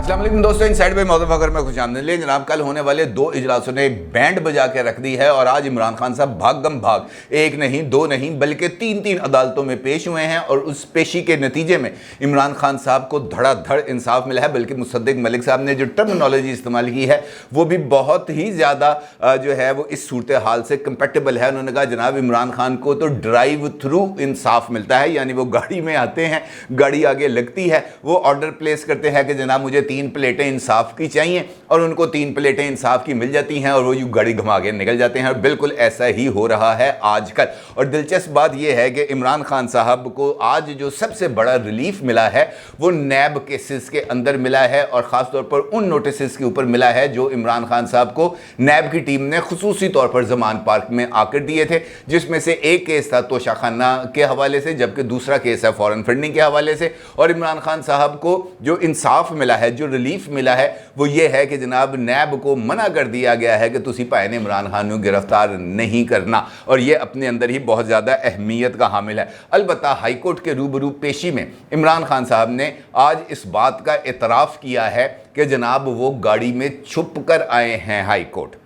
अस्सलाम वालेकुम दोस्तों, इनसाइड बाय मौज़ूफ़ फ़खर में खुशामदीद। लेकिन जनाब, कल होने वाले दो इजलासों ने बैंड बजा के रख दी है और आज इमरान खान साहब भागम भाग एक नहीं दो नहीं बल्कि तीन तीन अदालतों में पेश हुए हैं और उस पेशी के नतीजे में इमरान खान साहब को धड़ाधड़ इंसाफ मिला है। बल्कि मुसद्दिक मलिक साहब ने जो टर्मिनोलॉजी इस्तेमाल की है वो भी बहुत ही ज़्यादा जो है वो इस सूरत हाल से कंपेटेबल है। उन्होंने कहा जनाब इमरान खान को तो ड्राइव थ्रू इंसाफ मिलता है, यानी वो गाड़ी में आते हैं, गाड़ी आगे लगती है, वो ऑर्डर प्लेस करते हैं कि जनाब मुझे 3 प्लेटें इंसाफ की चाहिए और उनको 3 प्लेटें इंसाफ की मिल जाती हैं और वो यूँ गाड़ी घुमा के निकल जाते हैं। और बिल्कुल ऐसा ही हो रहा है आजकल। और दिलचस्प बात यह है कि इमरान खान साहब को आज जो सबसे बड़ा रिलीफ मिला है वो नैब केसेस के अंदर मिला है और ख़ास तौर पर उन नोटिस के ऊपर मिला है जो इमरान खान साहब को नैब की टीम ने खुसूसी तौर पर ज़मान पार्क में आकर दिए थे, जिसमें से एक केस था तोशाखाना के हवाले से, जबकि दूसरा केस है फॉरेन फंडिंग के हवाले से। और इमरान खान साहब को जो इंसाफ मिला है, जो रिलीफ मिला है, वो ये है कि जनाब नैब को मना कर दिया गया है कि तुसी भाई ने इमरान खान को गिरफ्तार नहीं करना, और ये अपने अंदर ही बहुत ज़्यादा अहमियत का हामिल है। अलबत्ता हाई कोर्ट के रूबरू पेशी में इमरान खान साहब ने आज इस बात का एतराफ़ किया है कि जनाब वो गाड़ी में छुप कर आए हैं हाई कोर्ट।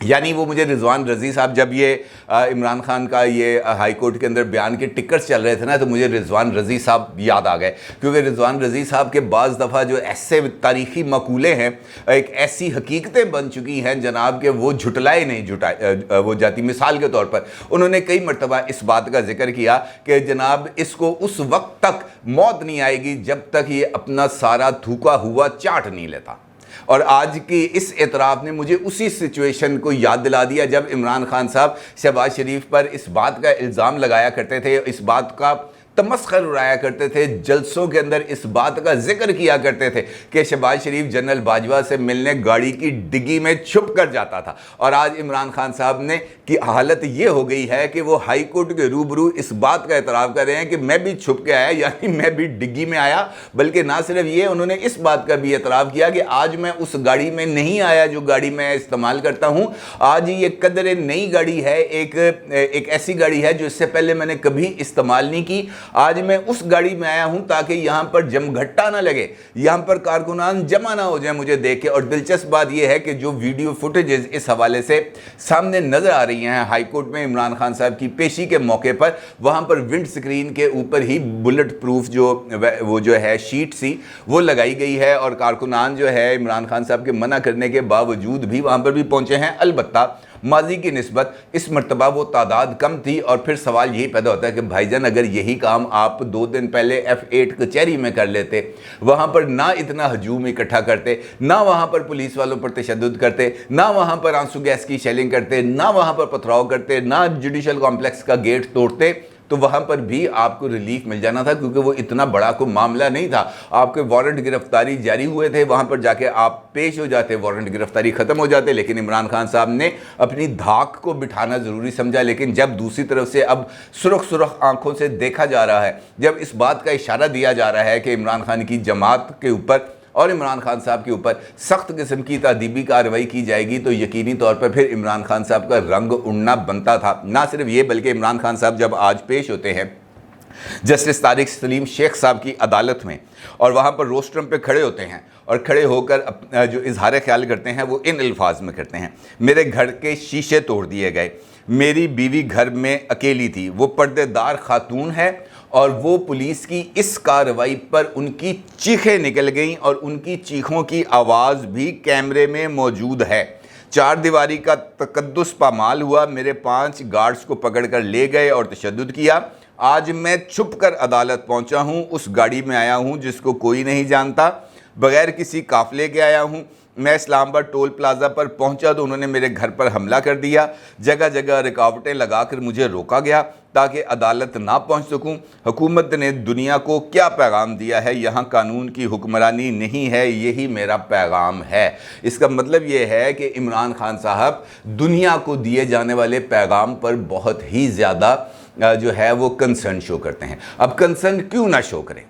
यानी वो मुझे रिजवान रज़ी साहब, जब ये इमरान खान का ये हाई कोर्ट के अंदर बयान के टिकर्स चल रहे थे ना, तो मुझे रिजवान रज़ी साहब याद आ गए, क्योंकि रिजवान रज़ी साहब के बाज़ दफ़ा जो ऐसे तारीख़ी मकूले हैं, एक ऐसी हकीकतें बन चुकी हैं जनाब के वो झुटलाए नहीं वो जाती। मिसाल के तौर पर उन्होंने कई मरतबा इस बात का जिक्र किया कि जनाब इसको उस वक्त तक मौत नहीं आएगी जब तक ये अपना सारा थूका हुआ चाट नहीं लेता। और आज की इस एतराफ़ ने मुझे उसी सिचुएशन को याद दिला दिया जब इमरान खान साहब शहबाज शरीफ पर इस बात का इल्ज़ाम लगाया करते थे, इस बात का तमस्खर उड़ाया करते थे, जलसों के अंदर इस बात का जिक्र किया करते थे कि शहबाज शरीफ जनरल बाजवा से मिलने गाड़ी की डिग्गी में छुप कर जाता था। और आज इमरान खान साहब ने की हालत ये हो गई है कि वो हाई कोर्ट के रूबरू इस बात का एतराफ़ कर रहे हैं कि मैं भी छुप के आया, यानी मैं भी डिग्गी में आया। बल्कि ना सिर्फ ये, उन्होंने इस बात का भी एतराफ़ किया कि आज मैं उस गाड़ी में नहीं आया जो गाड़ी मैं इस्तेमाल करता हूँ। आज ये कदर नई गाड़ी है, एक ऐसी गाड़ी है जो इससे पहले मैंने कभी इस्तेमाल नहीं की। आज मैं उस गाड़ी में आया हूं ताकि यहां पर जमघट्टा ना लगे, यहां पर कारकुनान जमा ना हो जाए मुझे देख के। और दिलचस्प बात यह है कि जो वीडियो फुटेजेस इस हवाले से सामने नजर आ रही हैं हाई कोर्ट में इमरान खान साहब की पेशी के मौके पर, वहां पर विंड स्क्रीन के ऊपर ही बुलेट प्रूफ वो जो है शीट सी वो लगाई गई है और कारकुनान जो है इमरान खान साहब के मना करने के बावजूद भी वहां पर भी पहुंचे हैं। अलबत्ता माजी की निस्बत इस मरतबा वो तादाद कम थी। और फिर सवाल यही पैदा होता है कि भाईजान अगर यही काम आप 2 दिन पहले F8 कचहरी में कर लेते, वहाँ पर ना इतना हजूम इकट्ठा करते, ना वहाँ पर पुलिस वालों पर तशद्दुद करते, ना वहाँ पर आंसू गैस की शेलिंग करते, ना वहाँ पर पथराव करते, ना जुडिशल कॉम्प्लेक्स का गेट तोड़ते, तो वहाँ पर भी आपको रिलीफ मिल जाना था, क्योंकि वो इतना बड़ा कोई मामला नहीं था। आपके वारंट गिरफ्तारी जारी हुए थे, वहाँ पर जाके आप पेश हो जाते, वारंट गिरफ्तारी ख़त्म हो जाते। लेकिन इमरान खान साहब ने अपनी धाक को बिठाना ज़रूरी समझा। लेकिन जब दूसरी तरफ से अब सुरख आंखों से देखा जा रहा है, जब इस बात का इशारा दिया जा रहा है कि इमरान खान की जमात के ऊपर और इमरान खान साहब के ऊपर सख्त किस्म की तादीबी कार्रवाई की जाएगी, तो यकीनी तौर पर फिर इमरान खान साहब का रंग उड़ना बनता था। ना सिर्फ ये, बल्कि इमरान खान साहब जब आज पेश होते हैं जस्टिस तारिक सलीम शेख साहब की अदालत में और वहाँ पर रोस्ट्रम पे खड़े होते हैं और खड़े होकर जो इजहार ख्याल करते हैं वो इन अल्फाज में करते हैं, मेरे घर के शीशे तोड़ दिए गए, मेरी बीवी घर में अकेली थी, वो पर्देदार खातून है और वो पुलिस की इस कार्रवाई पर उनकी चीखें निकल गईं और उनकी चीखों की आवाज़ भी कैमरे में मौजूद है। 4 दीवारी का तकद्दुस पामाल हुआ, मेरे 5 गार्ड्स को पकड़ कर ले गए और तशद्दुद किया। आज मैं छुप कर अदालत पहुंचा हूं, उस गाड़ी में आया हूं जिसको कोई नहीं जानता, बग़ैर किसी काफ़िले के आया हूं। मैं इस्लामाबाद टोल प्लाज़ा पर पहुंचा तो उन्होंने मेरे घर पर हमला कर दिया, जगह जगह रुकावटें लगाकर मुझे रोका गया ताकि अदालत ना पहुंच सकूं। हुकूमत ने दुनिया को क्या पैगाम दिया है, यहाँ कानून की हुक्मरानी नहीं है, यही मेरा पैगाम है। इसका मतलब ये है कि इमरान खान साहब दुनिया को दिए जाने वाले पैगाम पर बहुत ही ज़्यादा जो है वो कंसर्न शो करते हैं। अब कंसर्न क्यों ना शो करें,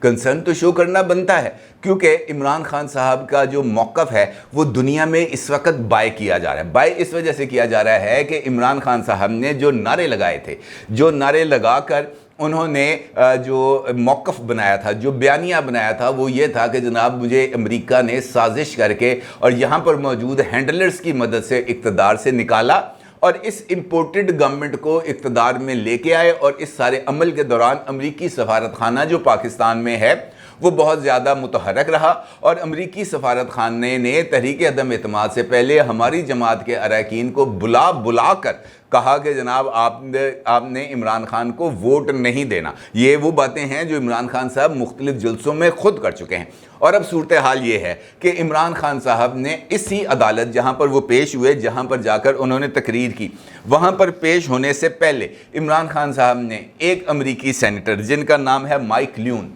कंसर्न तो शो करना बनता है, क्योंकि इमरान खान साहब का जो मौक़िफ़ है वो दुनिया में इस वक्त बाय किया जा रहा है। बाय इस वजह से किया जा रहा है कि इमरान खान साहब ने जो नारे लगाए थे, जो नारे लगाकर انہوں نے جو موقف بنایا تھا، جو بیانیہ بنایا تھا، وہ یہ تھا کہ جناب مجھے امریکہ نے سازش کر کے اور یہاں پر موجود ہینڈلرز کی مدد سے اقتدار سے نکالا اور اس امپورٹڈ گورنمنٹ کو اقتدار میں لے کے آئے، اور اس سارے عمل کے دوران امریکی سفارت خانہ جو پاکستان میں ہے وہ بہت زیادہ متحرک رہا، اور امریکی سفارت خانے نے تحریک عدم اعتماد سے پہلے ہماری جماعت کے اراکین کو بلا کر کہا کہ جناب آپ نے عمران خان کو ووٹ نہیں دینا۔ یہ وہ باتیں ہیں جو عمران خان صاحب مختلف جلسوں میں خود کر چکے ہیں، اور اب صورتحال یہ ہے کہ عمران خان صاحب نے اسی عدالت جہاں پر وہ پیش ہوئے، جہاں پر جا کر انہوں نے تقریر کی، وہاں پر پیش ہونے سے پہلے عمران خان صاحب نے ایک امریکی سینیٹر جن کا نام ہے مائک لیون،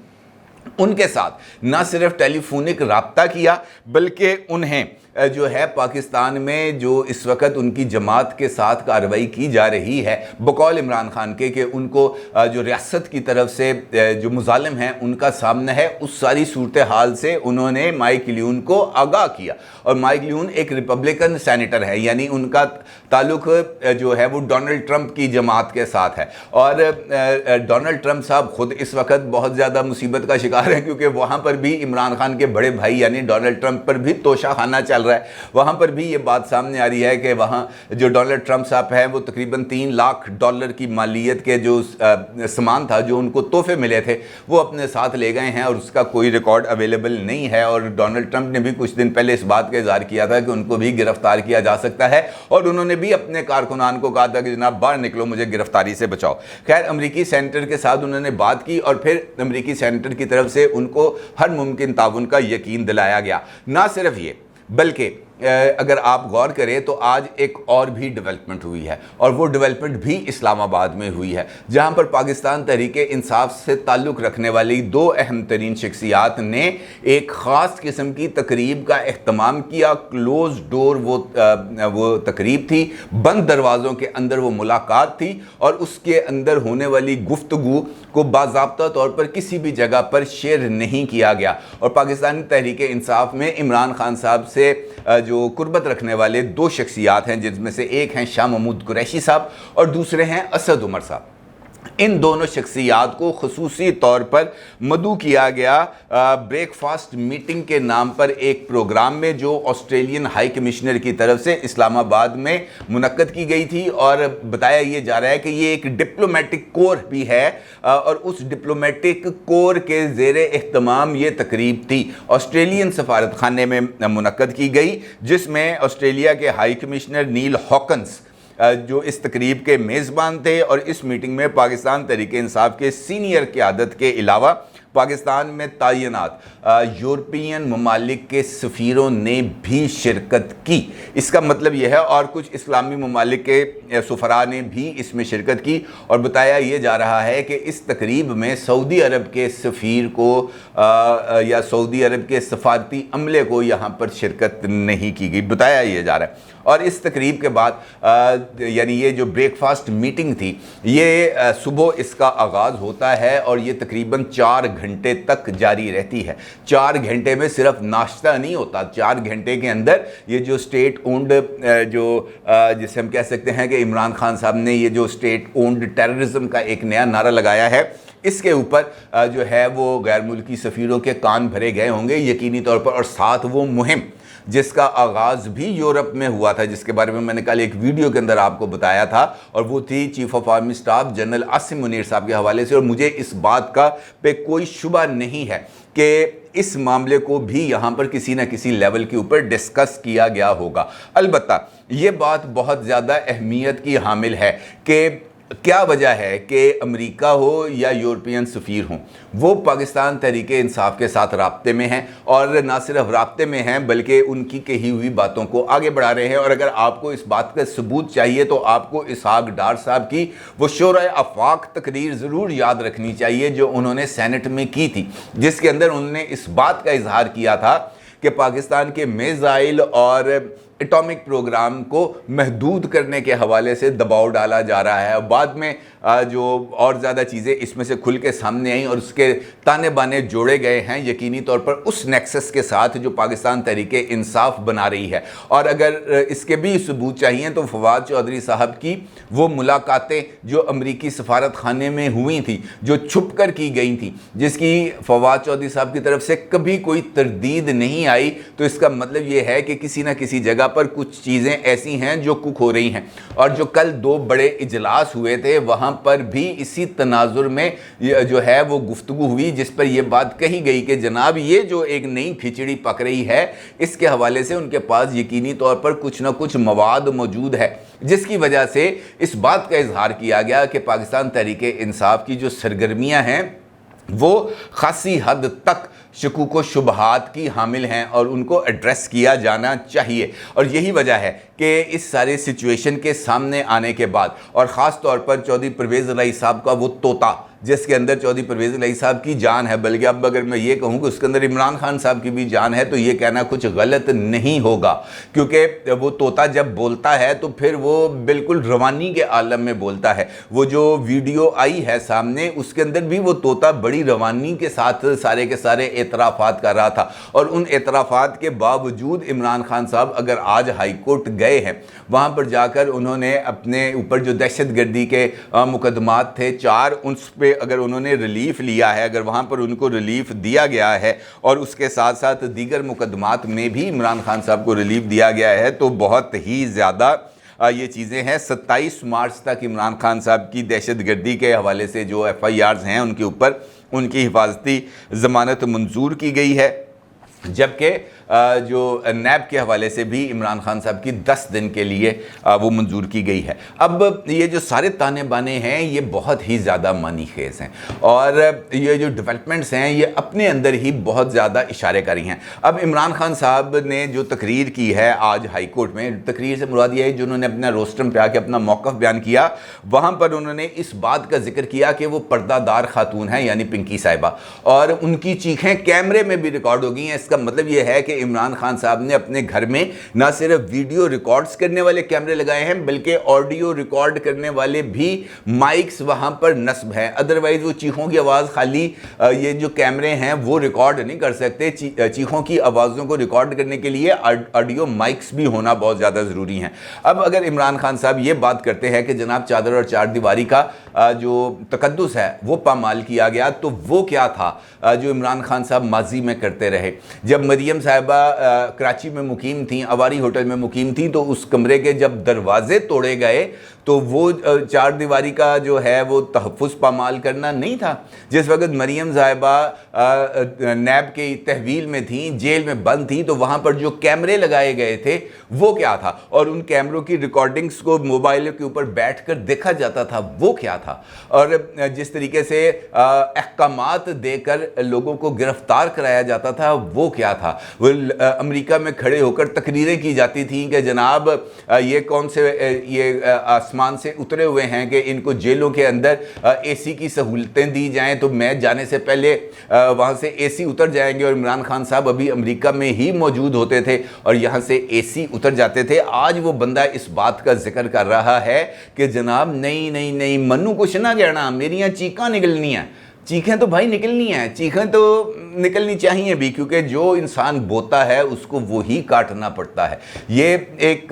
ان کے ساتھ نہ صرف ٹیلی فونک رابطہ کیا بلکہ انہیں جو ہے پاکستان میں جو اس وقت ان کی جماعت کے ساتھ کارروائی کی جا رہی ہے بقول عمران خان کے کہ ان کو جو ریاست کی طرف سے جو مظالم ہیں ان کا سامنا ہے، اس ساری صورتحال سے انہوں نے مائک لیون کو آگاہ کیا۔ اور مائک لیون ایک ریپبلکن سینیٹر ہے، یعنی ان کا تعلق جو ہے وہ ڈونلڈ ٹرمپ کی جماعت کے ساتھ ہے، اور ڈونلڈ ٹرمپ صاحب خود اس وقت بہت زیادہ مصیبت کا شکار ہے، کیونکہ وہاں پر بھی عمران خان کے بڑے بھائی یعنی ڈونلڈ ٹرمپ پر بھی توشہ خانہ چل رہا ہے۔ وہاں پر بھی یہ بات سامنے آ رہی ہے کہ وہاں جو ڈونلڈ ٹرمپ صاحب ہیں وہ تقریباً $3 لاکھ کی مالیت کے جو سامان تھا جو ان کو تحفے ملے تھے وہ اپنے ساتھ لے گئے ہیں، اور اس کا کوئی ریکارڈ اویلیبل نہیں ہے، اور ڈونلڈ ٹرمپ نے بھی کچھ دن پہلے اس بات کا اظہار کیا تھا کہ ان کو بھی گرفتار کیا جا سکتا ہے، اور انہوں نے بھی اپنے کارکنان کو کہا تھا کہ جناب باہر نکلو، مجھے گرفتاری سے بچاؤ۔ خیر امریکی سینیٹر کے ساتھ انہوں نے بات کی، اور پھر امریکی سینیٹر کی طرف سے ان کو ہر ممکن تعاون کا یقین دلایا گیا۔ نہ صرف یہ بلکہ اگر آپ غور کریں تو آج ایک اور بھی ڈیولپمنٹ ہوئی ہے، اور وہ ڈیولپمنٹ بھی اسلام آباد میں ہوئی ہے، جہاں پر پاکستان تحریک انصاف سے تعلق رکھنے والی دو اہم ترین شخصیات نے ایک خاص قسم کی تقریب کا اہتمام کیا۔ کلوز ڈور وہ تقریب تھی، بند دروازوں کے اندر وہ ملاقات تھی، اور اس کے اندر ہونے والی گفتگو کو باضابطہ طور پر کسی بھی جگہ پر شیئر نہیں کیا گیا، اور پاکستانی تحریک انصاف میں عمران خان صاحب سے جو قربت رکھنے والے دو شخصیات ہیں، جن میں سے ایک ہیں شاہ محمود قریشی صاحب اور دوسرے ہیں اسد عمر صاحب، ان دونوں شخصیات کو خصوصی طور پر مدعو کیا گیا بریک فاسٹ میٹنگ کے نام پر ایک پروگرام میں جو آسٹریلین ہائی کمشنر کی طرف سے اسلام آباد میں منعقد کی گئی تھی، اور بتایا یہ جا رہا ہے کہ یہ ایک ڈپلومیٹک کور بھی ہے، اور اس ڈپلومیٹک کور کے زیر اہتمام یہ تقریب تھی آسٹریلین سفارت خانے میں منعقد کی گئی، جس میں آسٹریلیا کے ہائی کمشنر نیل ہاکنز جو اس تقریب کے میزبان تھے، اور اس میٹنگ میں پاکستان تحریک انصاف کے سینئر قیادت کے علاوہ پاکستان میں تعینات یورپین ممالک کے سفیروں نے بھی شرکت کی۔ اس کا مطلب یہ ہے، اور کچھ اسلامی ممالک کے سفراء نے بھی اس میں شرکت کی، اور بتایا یہ جا رہا ہے کہ اس تقریب میں سعودی عرب کے سفیر کو یا سعودی عرب کے سفارتی عملے کو یہاں پر شرکت نہیں کی گئی، بتایا یہ جا رہا ہے۔ اور اس تقریب کے بعد یعنی یہ جو بریک فاسٹ میٹنگ تھی، یہ صبح اس کا آغاز ہوتا ہے، اور یہ تقریباً 4 گھنٹے تک جاری رہتی ہے۔ 4 گھنٹے میں صرف ناشتہ نہیں ہوتا، 4 گھنٹے کے اندر یہ جو اسٹیٹ اونڈ جو جسے ہم کہہ سکتے ہیں کہ عمران خان صاحب نے یہ جو اسٹیٹ اونڈ ٹیررزم کا ایک نیا نعرہ لگایا ہے، اس کے اوپر جو ہے وہ غیر ملکی سفیروں کے کان بھرے گئے ہوں گے یقینی طور پر، اور ساتھ وہ مہم جس کا آغاز بھی یورپ میں ہوا تھا، جس کے بارے میں نے کل ایک ویڈیو کے اندر آپ کو بتایا تھا، اور وہ تھی chief of army staff general Asim Munir صاحب کے حوالے سے، اور مجھے اس بات کا پہ کوئی شبہ نہیں ہے کہ اس معاملے کو بھی یہاں پر کسی نہ کسی لیول کے اوپر ڈسکس کیا گیا ہوگا۔ البتہ یہ بات بہت زیادہ اہمیت کی حامل ہے کہ کیا وجہ ہے کہ امریکہ ہو یا یورپین سفیر ہوں، وہ پاکستان تحریک انصاف کے ساتھ رابطے میں ہیں، اور نہ صرف رابطے میں ہیں بلکہ ان کی کہی ہوئی باتوں کو آگے بڑھا رہے ہیں۔ اور اگر آپ کو اس بات کا ثبوت چاہیے تو آپ کو اسحاق ڈار صاحب کی وہ شورۂ آفاق تقریر ضرور یاد رکھنی چاہیے جو انہوں نے سینٹ میں کی تھی، جس کے اندر انہوں نے اس بات کا اظہار کیا تھا کہ پاکستان کے میزائل اور एटॉमिक प्रोग्राम को महदूद करने के हवाले से दबाव डाला जा रहा है। बाद में जो और ज़्यादा चीज़ें इसमें से खुल के सामने आई और उसके ताने बाने जोड़े गए हैं यकीनी तौर पर उस नेक्सस के साथ जो पाकिस्तान तहरीक इंसाफ बना रही है। और अगर इसके भी सबूत चाहिए तो फवाद चौधरी साहब की वो मुलाकातें जो अमरीकी सफारत खाने में हुई थी, जो छुप कर की गई थी, जिसकी फवाद चौधरी साहब की तरफ से कभी कोई तरदीद नहीं आई, तो इसका मतलब ये है कि किसी न किसी जगह पर कुछ चीज़ें ऐसी हैं जो कुक हो रही हैं। और जो कल 2 बड़े इजलास हुए थे वहाँ पर भी इसी तनाजुर में जो है वो गुफ्तगू हुई, जिस पर यह बात कही गई कि जनाब ये जो एक नई खिचड़ी पक रही है इसके हवाले से उनके पास यकीनी तौर पर कुछ ना कुछ मवाद मौजूद है, जिसकी वजह से इस बात का इजहार किया गया कि पाकिस्तान तहरीक इंसाफ की जो सरगर्मियां हैं वो खासी हद तक शकूक व शुबहात की हामिल हैं और उनको एड्रेस किया जाना चाहिए। और यही वजह है कि इस सारे सिचुएशन के सामने आने के बाद और ख़ास तौर पर चौधरी परवेज़ इलाही साहब का वो तोता जिसके अंदर चौधरी परवेज़ इलाही साहब की जान है, बल्कि अब अगर मैं ये कहूँ कि उसके अंदर इमरान खान साहब की भी जान है तो ये कहना कुछ गलत नहीं होगा, क्योंकि वो तोता जब बोलता है तो फिर वो बिल्कुल रवानी के आलम में बोलता है। वो जो वीडियो आई है सामने उसके अंदर भी वो तोता बड़ी रवानी के साथ सारे के सारे एतराफ़ात कर रहा था। और उन एतराफ़ात के बावजूद इमरान खान साहब अगर आज हाई कोर्ट गए हैं, वहाँ पर जाकर उन्होंने अपने ऊपर जो दहशत गर्दी के मुकदमात थे 4 उस पर अगर उन्होंने रिलीफ लिया है, अगर वहाँ पर उनको रिलीफ दिया गया है और उसके साथ साथ दीगर मुकदमात में भी इमरान खान साहब को रिलीफ दिया गया है, तो बहुत ही ज़्यादा ये चीज़ें हैं। 27 मार्च तक इमरान खान साहब की दहशत गर्दी के हवाले से जो FIRs हैं उनके ऊपर उनकी हिफाजती ज़मानत मंजूर की गई है, जबकि जो नैब के हवाले से भी इमरान खान साहब की 10 दिन के लिए वो मंजूर की गई है। अब ये जो सारे ताने बाने हैं ये बहुत ही ज़्यादा मानी खेज हैं और ये जो डेवलपमेंट्स हैं ये अपने अंदर ही बहुत ज़्यादा इशारे करी हैं। अब इमरान खान साहब ने जो तकरीर की है आज हाई कोर्ट में, तकरीर से मुराद ये है जो उन्होंने अपना रोस्ट्रम पे आके अपना मौक़िफ़ बयान किया, वहाँ पर उन्होंने इस बात का जिक्र किया कि वो पर्दादार खातून हैं यानी पिंकी साहिबा, और उनकी चीखें कैमरे में भी रिकॉर्ड हो गई हैं। इसका मतलब ये है कि इमरान खान साहब ने अपने घर में ना सिर्फ वीडियो रिकॉर्ड्स करने वाले कैमरे लगाए हैं बल्कि ऑडियो रिकॉर्ड करने वाले भी माइक्स वहां पर नस्ब हैं। अदरवाइज वो चीखों की आवाज़ खाली ये जो कैमरे हैं वो रिकॉर्ड नहीं कर सकते। चीखों की आवाज़ों को रिकॉर्ड करने के लिए ऑडियो माइक्स भी होना बहुत ज़्यादा ज़रूरी हैं। अब अगर इमरान खान साहब ये बात करते हैं कि जनाब चादर और चार दीवारी का जो तकद्दुस है वो पामाल किया गया, तो वो क्या था जो इमरान खान साहब माजी में करते रहे। जब मरियम साहिबा कराची में मुकीम थी, अवारी होटल में मुकीम थी, तो उस कमरे के जब दरवाजे तोड़े गए तो वो चार दीवारी का जो है वो तहफ़्फ़ुज़ पामाल करना नहीं था। जिस वक्त मरियम साहिबा नैब के तहवील में थी, जेल में बंद थी, तो वहाँ पर जो कैमरे लगाए गए थे वो क्या था, और उन कैमरों की रिकॉर्डिंग्स को मोबाइल के ऊपर बैठकर देखा जाता था वो क्या था, और जिस तरीके से अहकामात देकर लोगों को गिरफ्तार कराया जाता था वो क्या था। वो अमेरिका में खड़े होकर तकरीरें की जाती थी कि जनाब ये कौन से ये आसमान से उतरे हुए हैं कि इनको जेलों के अंदर एसी की सहूलतें दी जाएं, तो मैं जाने से पहले वहाँ से एसी उतर जाएंगे, और इमरान खान साहब अभी अमेरिका में ही मौजूद होते थे और यहाँ से एसी उतर जाते थे। आज वो बंदा इस बात का जिक्र कर रहा है कि जनाब नहीं नहीं नहीं मन्नू कुछ ना कहना, मेरियाँ चीखां निकलनी है। चीखें तो भाई निकलनी है, चीखें तो निकलनी चाहिए भी, क्योंकि जो इंसान बोता है उसको वो ही काटना पड़ता है। ये एक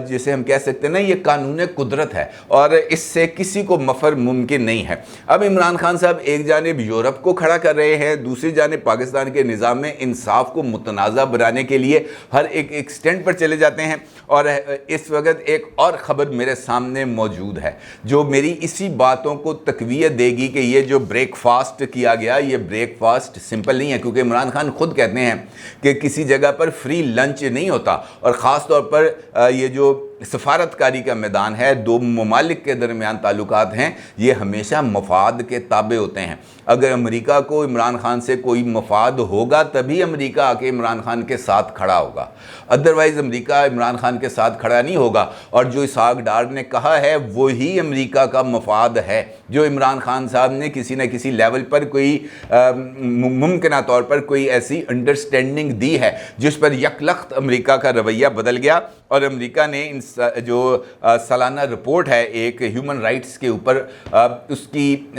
जिसे हम कह सकते हैं ना, ये कानून कुदरत है और इससे किसी को मफर मुमकिन नहीं है। अब इमरान खान साहब एक जानिब यूरोप को खड़ा कर रहे हैं, दूसरी जानिब पाकिस्तान के निज़ाम में इंसाफ को मुतनाज़ा बनाने के लिए हर एक एक्सटेंट पर चले जाते हैं। और इस वक्त एक और ख़बर मेरे सामने मौजूद है जो मेरी इसी बातों को तक़वियत देगी कि ये जो ब्रेकफास्ट किया गया, ये ब्रेकफास्ट सिंपल नहीं है, क्योंकि इमरान खान खुद कहते हैं कि किसी जगह पर फ्री लंच नहीं होता। और ख़ास तौर पर ये जो सफारतकारी का मैदान है, दो ममालिक के दरमियान ताल्लुकात हैं, ये हमेशा मफाद के ताबे होते हैं। अगर अमेरिका को इमरान खान से कोई मफाद होगा तभी अमेरिका आके इमरान खान के साथ खड़ा होगा, अदरवाइज़ अमेरिका इमरान खान के साथ खड़ा नहीं होगा। और जो इसहाक डार ने कहा है वही अमेरिका का मफाद है, जो इमरान खान साहब ने किसी न किसी लेवल पर कोई मुमकिन तौर पर कोई ऐसी अंडरस्टैंडिंग दी है जिस पर यकलख्त अमेरिका का रवैया बदल गया। और अमेरिका ने इन जो सालाना रिपोर्ट है एक ह्यूमन राइट्स के ऊपर, उसकी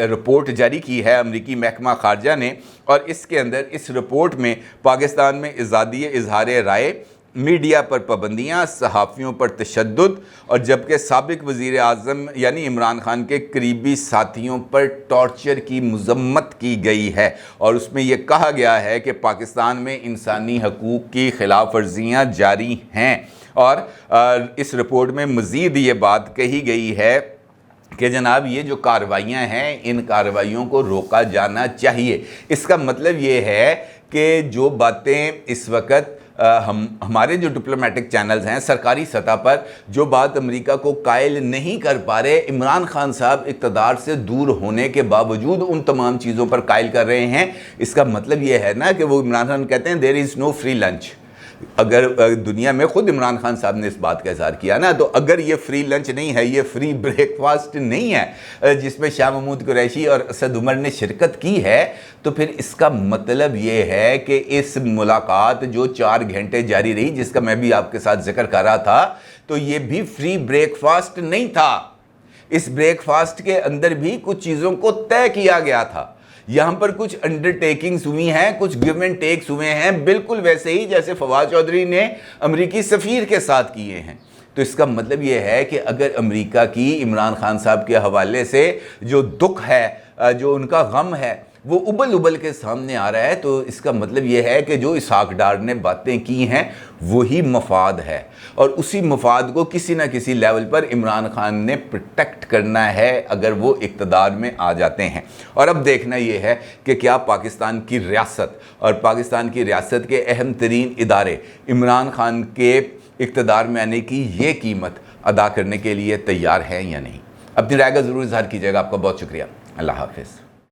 रिपोर्ट जारी की है अमेरिकी महकमा खारजा ने, और इसके अंदर इस रिपोर्ट में पाकिस्तान में आज़ादी इजहार राय, मीडिया पर पाबंदियाँ, सहाफ़ियों पर तशद्दुद, और जबकि साबिक वज़ीर आज़म यानी इमरान खान के करीबी साथियों पर टॉर्चर की मज़म्मत की गई है। और उसमें यह कहा गया है कि पाकिस्तान में इंसानी हकूक़ की खिलाफ वर्जियाँ जारी हैं। और इस रिपोर्ट में मज़ीद ये बात कही गई है कि जनाब ये जो कार्रवाइयाँ हैं इन कार्रवाइयों को रोका जाना चाहिए। इसका मतलब ये है कि जो बातें इस वक्त हमारे जो डिप्लोमेटिक चैनल्स हैं सरकारी सतह पर जो बात अमेरिका को कायल नहीं कर पा रहे, इमरान खान साहब इक़्तिदार से दूर होने के बावजूद उन तमाम चीज़ों पर कायल कर रहे हैं। इसका मतलब ये है ना कि वो इमरान खान कहते हैं there is no free lunch. अगर दुनिया में ख़ुद इमरान खान साहब ने इस बात का इज़हार किया ना, तो अगर ये फ्री लंच नहीं है, ये फ्री ब्रेकफास्ट नहीं है जिसमें शाह महमूद कुरैशी और असद उमर ने शिरकत की है, तो फिर इसका मतलब ये है कि इस मुलाकात जो 4 घंटे जारी रही, जिसका मैं भी आपके साथ जिक्र कर रहा था, तो ये भी फ्री ब्रेकफास्ट नहीं था। इस ब्रेकफास्ट के अंदर भी कुछ चीज़ों को तय किया गया था। यहाँ पर कुछ अंडरटेकिंग्स हुई हैं, कुछ गिव एंड टेक्स हुए हैं, बिल्कुल वैसे ही जैसे फवाद चौधरी ने अमेरिकी सफ़ीर के साथ किए हैं। तो इसका मतलब ये है कि अगर अमेरिका की इमरान खान साहब के हवाले से जो दुख है, जो उनका गम है, वो उबल उबल के सामने आ रहा है, तो इसका मतलब ये है कि जो इसहाक डार ने बातें की हैं वही मफाद है, और उसी मफाद को किसी न किसी लेवल पर इमरान खान ने प्रोटेक्ट करना है अगर वो इक़्तिदार में आ जाते हैं। और अब देखना ये है कि क्या पाकिस्तान की रियासत और पाकिस्तान की रियासत के अहम तरीन इदारे इमरान खान के इक़्तिदार में आने की ये कीमत अदा करने के लिए तैयार हैं या नहीं। अपनी राय का ज़रूर इज़हार कीजिएगा। आपका बहुत शुक्रिया। अल्लाह हाफ़िज़।